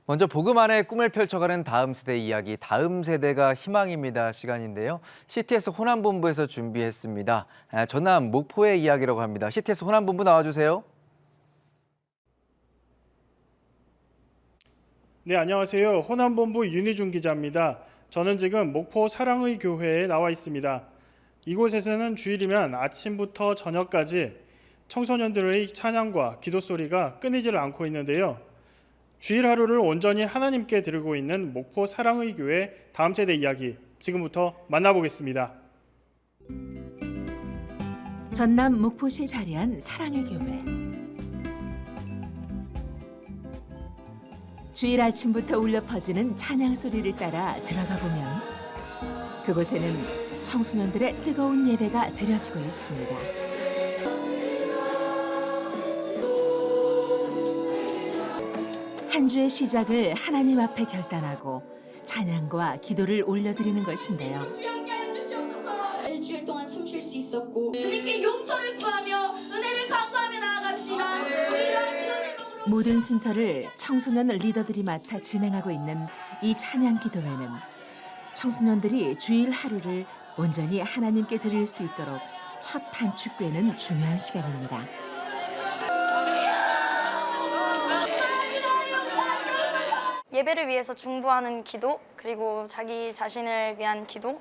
먼저 복음 안에 꿈을 펼쳐가는 다음 세대 이야기, 다음 세대가 희망입니다 시간인데요. CTS 호남본부에서 준비했습니다. 전남 목포의 이야기라고 합니다. CTS 호남본부 나와주세요. 네, 안녕하세요. 호남본부 윤희준 기자입니다. 저는 지금 목포 사랑의 교회에 나와 있습니다. 이곳에서는 주일이면 아침부터 저녁까지 청소년들의 찬양과 기도 소리가 끊이질 않고 있는데요. 주일 하루를 온전히 하나님께 드리고 있는 목포 사랑의 교회 다음 세대 이야기, 지금부터 만나보겠습니다. 전남 목포시에 자리한 사랑의 교회. 주일 아침부터 울려 퍼지는 찬양 소리를 따라 들어가 보면 그곳에는 청소년들의 뜨거운 예배가 드려지고 있습니다. 한 주의 시작을 하나님 앞에 결단하고 찬양과 기도를 올려드리는 것인데요. 일주일 동안 숨 쉴 수 있었고 주님께 용서를 구하며 은혜를 간구하며 나아갑시다. 모든 순서를 청소년 리더들이 맡아 진행하고 있는 이 찬양 기도회는 청소년들이 주일 하루를 온전히 하나님께 드릴 수 있도록 첫 단축되는 중요한 시간입니다. 예배를 위해서 중보하는 기도, 그리고 자기 자신을 위한 기도,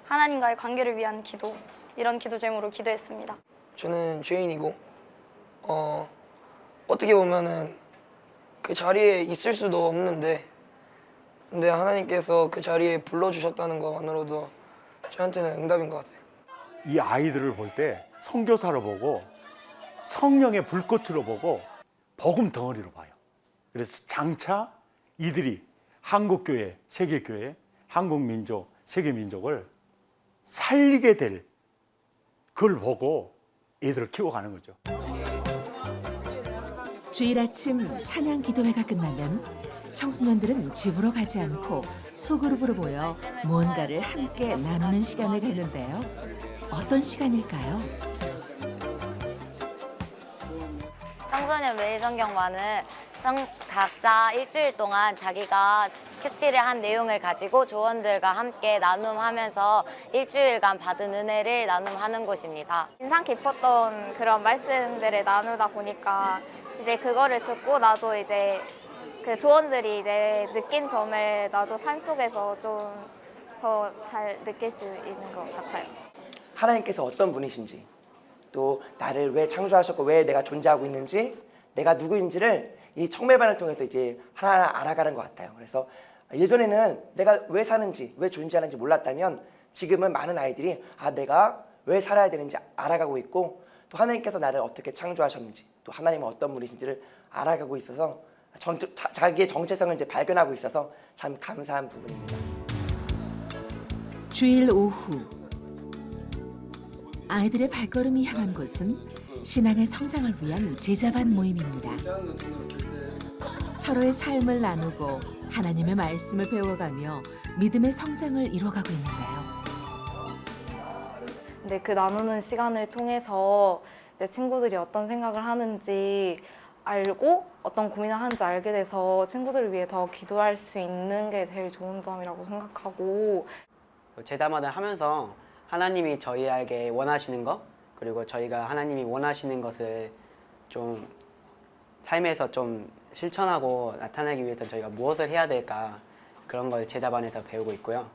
하나님과의 관계를 위한 기도, 이런 기도 제목으로 기도했습니다. 저는 죄인이고 어떻게 보면은 그 자리에 있을 수도 없는데 근데 하나님께서 그 자리에 불러주셨다는 것만으로도 저한테는 응답인 것 같아요. 이 아이들을 볼 때 선교사로 보고 성령의 불꽃으로 보고 복음 덩어리로 봐요. 그래서 장차 이들이 한국교회, 세계교회, 한국민족, 세계민족을 살리게 될 그걸 보고 애들을 키워가는 거죠. 주일 아침 찬양 기도회가 끝나면 청소년들은 집으로 가지 않고 소그룹으로 모여 무언가를 함께 나누는 시간을 갖는데요. 어떤 시간일까요? 청소년 매일 성경반은 각자 일주일 동안 자기가 캐치를 한 내용을 가지고 조원들과 함께 나눔하면서 일주일간 받은 은혜를 나눔하는 곳입니다. 인상 깊었던 그런 말씀들을 나누다 보니까 이제 그거를 듣고 나도 이제 그 조원들이 이제 느낀 점을 나도 삶 속에서 좀 더 잘 느낄 수 있는 것 같아요. 하나님께서 어떤 분이신지 또 나를 왜 창조하셨고 왜 내가 존재하고 있는지 내가 누구인지를 이 청매반을 통해서 이제 하나하나 알아가는 것 같아요. 그래서 예전에는 내가 왜 사는지 왜 존재하는지 몰랐다면 지금은 많은 아이들이 내가 왜 살아야 되는지 알아가고 있고 또 하나님께서 나를 어떻게 창조하셨는지 또 하나님은 어떤 분이신지를 알아가고 있어서 자기의 정체성을 이제 발견하고 있어서 참 감사한 부분입니다. 주일 오후 아이들의 발걸음이 향한 곳은 신앙의 성장을 위한 제자반 모임입니다. 서로의 삶을 나누고 하나님의 말씀을 배워가며 믿음의 성장을 이뤄가고 있는데요. 근데 그 나누는 시간을 통해서 이제 친구들이 어떤 생각을 하는지 알고 어떤 고민을 하는지 알게 돼서 친구들을 위해 더 기도할 수 있는 게 제일 좋은 점이라고 생각하고, 제자마다 하면서 하나님이 저희에게 원하시는 것, 그리고 저희가 하나님이 원하시는 것을 좀 삶에서 좀 실천하고 나타내기 위해서 저희가 무엇을 해야 될까, 그런 걸 제자반에서 배우고 있고요.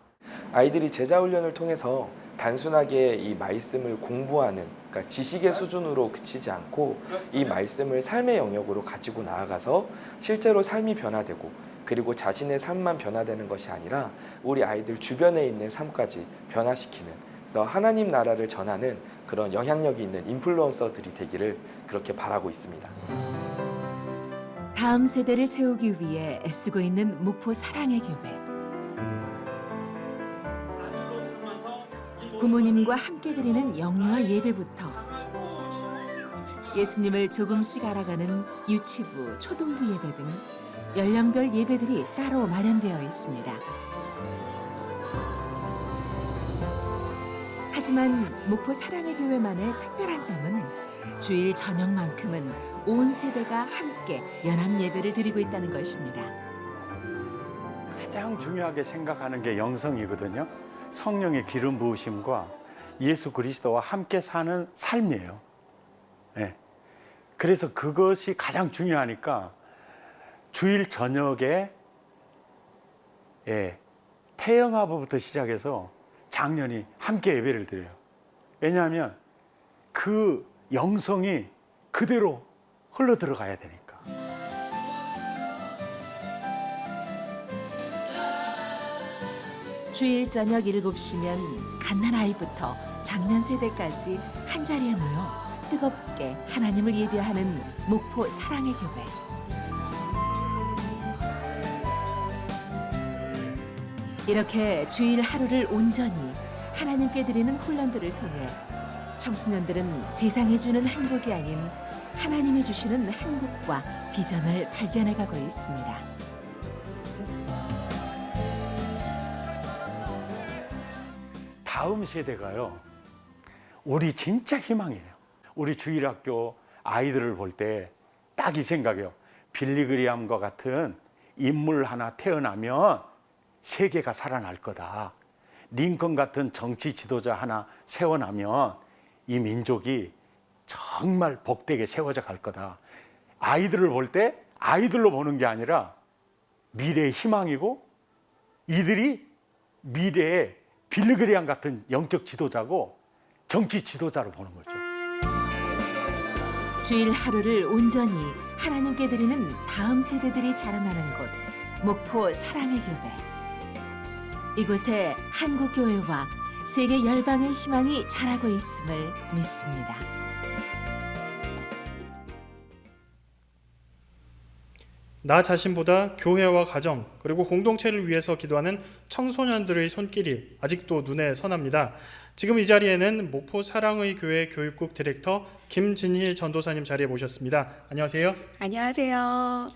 아이들이 제자훈련을 통해서 단순하게 이 말씀을 공부하는, 그러니까 지식의 수준으로 그치지 않고 이 말씀을 삶의 영역으로 가지고 나아가서 실제로 삶이 변화되고 그리고 자신의 삶만 변화되는 것이 아니라 우리 아이들 주변에 있는 삶까지 변화시키는, 그래서 하나님 나라를 전하는 그런 영향력이 있는 인플루언서들이 되기를 그렇게 바라고 있습니다. 다음 세대를 세우기 위해 애쓰고 있는 목포 사랑의 교회. 부모님과 함께 드리는 영유아 예배부터 예수님을 조금씩 알아가는 유치부, 초등부 예배 등 연령별 예배들이 따로 마련되어 있습니다. 하지만 목포 사랑의 교회만의 특별한 점은 주일 저녁만큼은 온 세대가 함께 연합 예배를 드리고 있다는 것입니다. 가장 중요하게 생각하는 게 영성이거든요. 성령의 기름 부으심과 예수 그리스도와 함께 사는 삶이에요. 네. 그래서 그것이 가장 중요하니까 주일 저녁에 태영아부부터 시작해서 장년이 함께 예배를 드려요. 왜냐하면 그 영성이 그대로 흘러 들어가야 되니까. 주일 저녁 7시면 갓난아이부터 장년 세대까지 한자리에 모여 뜨겁게 하나님을 예배하는 목포 사랑의 교회. 이렇게 주일 하루를 온전히 하나님께 드리는 훈련들을 통해 청소년들은 세상이 주는 행복이 아닌 하나님이 주시는 행복과 비전을 발견해가고 있습니다. 다음 세대가요, 우리 진짜 희망이에요. 우리 주일학교 아이들을 볼 때 딱 이 생각이에요. 빌리그리암과 같은 인물 하나 태어나면 세계가 살아날 거다. 링컨 같은 정치 지도자 하나 세워나면 이 민족이 정말 복되게 세워져 갈 거다. 아이들을 볼 때 아이들로 보는 게 아니라 미래의 희망이고 이들이 미래의 빌리그리암 같은 영적 지도자고 정치 지도자로 보는 거죠. 주일 하루를 온전히 하나님께 드리는 다음 세대들이 자라나는 곳, 목포 사랑의 교회. 이곳에 한국교회와 세계 열방의 희망이 자라고 있음을 믿습니다. 나 자신보다 교회와 가정 그리고 공동체를 위해서 기도하는 청소년들의 손길이 아직도 눈에 선합니다. 지금 이 자리에는 목포 사랑의 교회 교육국 디렉터 김진희 전도사님 자리에 모셨습니다. 안녕하세요. 안녕하세요.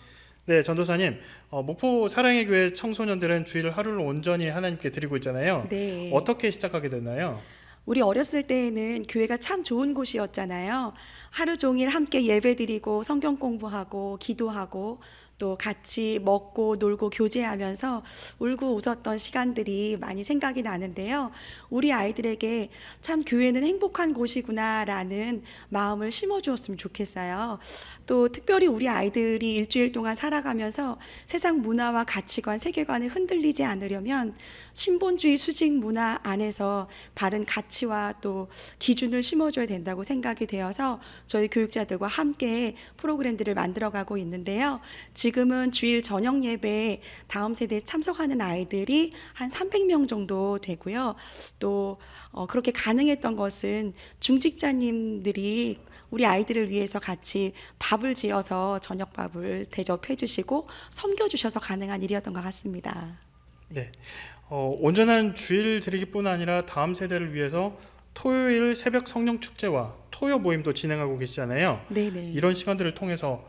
네, 전도사님. 목포 사랑의 교회 청소년들은 주일 하루를 온전히 하나님께 드리고 있잖아요. 네. 어떻게 시작하게 됐나요? 우리 어렸을 때에는 교회가 참 좋은 곳이었잖아요. 하루 종일 함께 예배드리고 성경 공부하고 기도하고 또 같이 먹고 놀고 교제하면서 울고 웃었던 시간들이 많이 생각이 나는데요. 우리 아이들에게 참 교회는 행복한 곳이구나라는 마음을 심어주었으면 좋겠어요. 또 특별히 우리 아이들이 일주일 동안 살아가면서 세상 문화와 가치관, 세계관에 흔들리지 않으려면 신본주의 수직 문화 안에서 바른 가치와 또 기준을 심어줘야 된다고 생각이 되어서 저희 교육자들과 함께 프로그램들을 만들어가고 있는데요. 지금은 주일 저녁 예배에 다음 세대에 참석하는 아이들이 한 300명 정도 되고요. 또 그렇게 가능했던 것은 중직자님들이 우리 아이들을 위해서 같이 밥을 지어서 저녁밥을 대접해 주시고 섬겨주셔서 가능한 일이었던 것 같습니다. 네, 온전한 주일 드리기뿐 아니라 다음 세대를 위해서 토요일 새벽 성령 축제와 토요 모임도 진행하고 계시잖아요. 네네. 이런 시간들을 통해서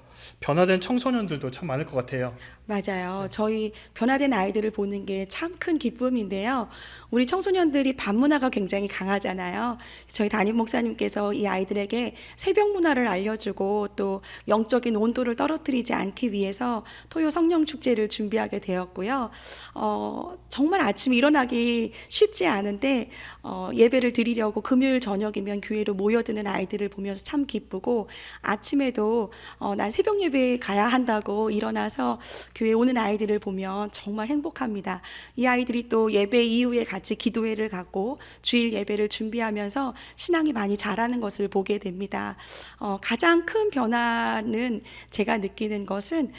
변화된 청소년들도 참 많을 것 같아요. 맞아요. 저희 변화된 아이들을 보는 게 참 큰 기쁨인데요. 우리 청소년들이 밤 문화가 굉장히 강하잖아요. 저희 담임 목사님께서 이 아이들에게 새벽 문화를 알려주고 또 영적인 온도를 떨어뜨리지 않기 위해서 토요 성령 축제를 준비하게 되었고요. 정말 아침에 일어나기 쉽지 않은데 예배를 드리려고 금요일 저녁이면 교회로 모여드는 아이들을 보면서 참 기쁘고 아침에도 난 새벽 예배에 가야 한다고 일어나서 교회에 오는 아이들을 보면 정말 행복합니다. 이 아이들이 또 예배 이후에 같이 기도회를 갖고 주일 예배를 준비하면서 신앙이 많이 자라는 것을 보게 됩니다. 가장 큰 변화는 제가 느끼는 것은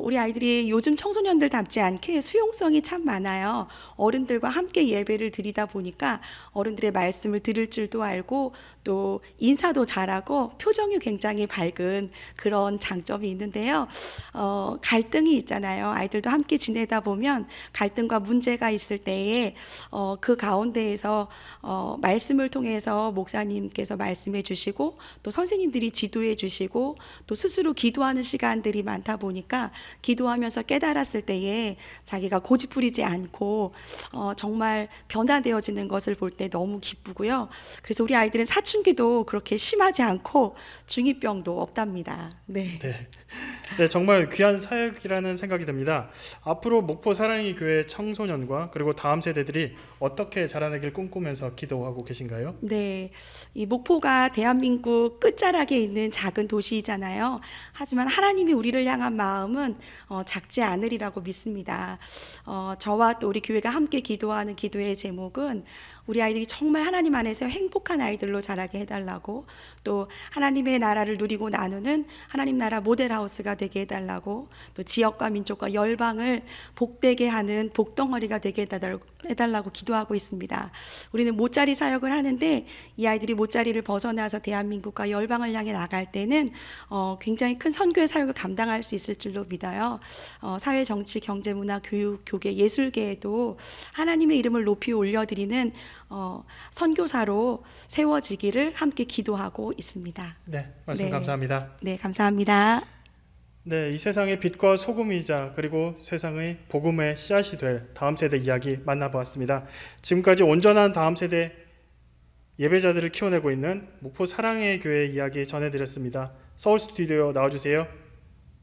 우리 아이들이 요즘 청소년들답지 않게 수용성이 참 많아요. 어른들과 함께 예배를 드리다 보니까 어른들의 말씀을 들을 줄도 알고 또 인사도 잘하고 표정이 굉장히 밝은 그런 장점이 있는데요. 갈등이 있잖아요. 아이들도 함께 지내다 보면 갈등과 문제가 있을 때에 그 가운데에서 말씀을 통해서 목사님께서 말씀해 주시고 또 선생님들이 지도해 주시고 또 스스로 기도하는 시간들이 많다 보니까 기도하면서 깨달았을 때에 자기가 고집부리지 않고 정말 변화되어지는 것을 볼 때 너무 기쁘고요. 그래서 우리 아이들은 사춘기도 그렇게 심하지 않고 중2병도 없답니다. 네. 네, 정말 귀한 사역이라는 생각이 듭니다. 앞으로 목포 사랑의 교회 청소년과 그리고 다음 세대들이 어떻게 자라나길 꿈꾸면서 기도하고 계신가요? 네, 이 목포가 대한민국 끝자락에 있는 작은 도시이잖아요. 하지만 하나님이 우리를 향한 마음은 작지 않으리라고 믿습니다. 저와 또 우리 교회가 함께 기도하는 기도의 제목은 우리 아이들이 정말 하나님 안에서 행복한 아이들로 자라게 해달라고, 또 하나님의 나라를 누리고 나누는 하나님 나라 모델하우스가 되게 해달라고, 또 지역과 민족과 열방을 복되게 하는 복덩어리가 되게 해달라고 기도하고 있습니다. 우리는 모짜리 사역을 하는데 이 아이들이 모짜리를 벗어나서 대한민국과 열방을 향해 나갈 때는 굉장히 큰 선교의 사역을 감당할 수 있을 줄로 믿어요. 사회, 정치, 경제, 문화, 교육, 교계, 예술계에도 하나님의 이름을 높이 올려드리는 선교사로 세워지기를 함께 기도하고 있습니다. 네, 말씀 네. 감사합니다. 네, 감사합니다. 네, 이 세상의 빛과 소금이자 그리고 세상의 복음의 씨앗이 될 다음 세대 이야기 만나보았습니다. 지금까지 온전한 다음 세대 예배자들을 키워내고 있는 목포 사랑의 교회 이야기 전해드렸습니다. 서울 스튜디오 나와주세요.